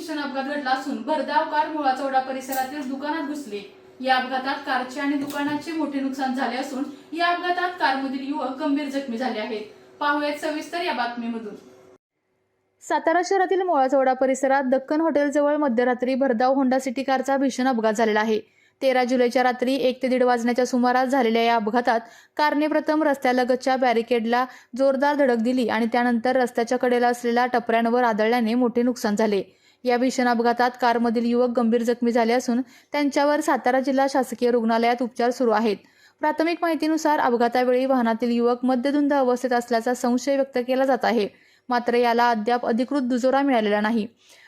भीषण अपघात घडला असून भरधाव कार मुळाचौडा परिसरातील दुकानात घुसली। या अपघातात कारचे आणि दुकानाचे मोठे नुकसान झाले असून या अपघातात कारमधील युवक गंभीर जखमी झाले आहेत। पाहूयात सविस्तर या बातमीमधून। सातारा शहरातील मुळाचौडा परिसरात दक्कन हॉटेलजवळ मध्यरात्री भरधाव होंडा सिटी कारचा भीषण अपघात झालेला आहे। 13 जुलैच्या रात्री 1 ते 1:30 वाजण्याच्या सुमारास झालेल्या या अपघातात कारने प्रथम रस्त्यालगतच्या बॅरिकेडला जोरदार धडक दिली आणि त्यानंतर रस्त्याच्या कडेला असलेल्या टपऱ्यांवर आदळल्याने मोठे नुकसान झाले। या भीषण अपघातात कारमधील युवक गंभीर जखमी झाले असून त्यांच्यावर सातारा जिल्हा शासकीय रुग्णालयात उपचार सुरू आहेत। प्राथमिक माहितीनुसार अपघातावेळी वाहनातील युवक मद्यधुंद अवस्थेत असल्याचा संशय व्यक्त केला जात आहे, मात्र याला अद्याप अधिकृत दुजोरा मिळालेला नाही।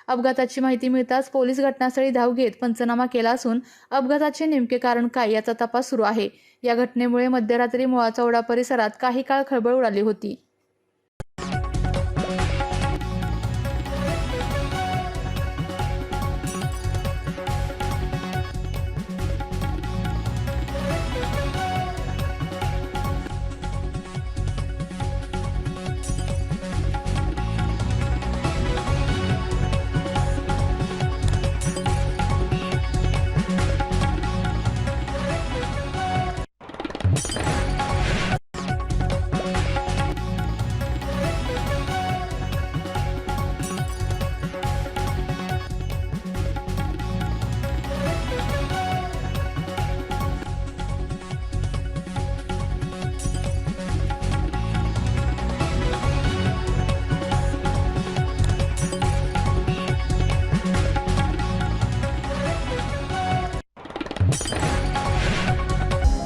अपघाताची माहिती मिळताच पोलीस घटनास्थळी धाव घेत पंचनामा केला असून अपघाताचे नेमके कारण काय याचा तपास सुरू आहे। या घटनेमुळे मध्यरात्री मुळाचौडा परिसरात काही काळ खळबळ उडाली होती।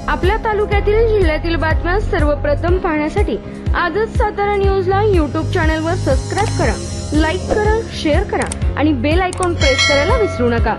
आपल्या तालुक्यातील जिल्ह्यातील बातम्या सर्वप्रथम पाहण्यासाठी आजच सातारा न्यूजला YouTube चॅनलवर सबस्क्राइब करा, लाईक करा, शेअर करा आणि बेल आयकॉन प्रेस करायला विसरू नका।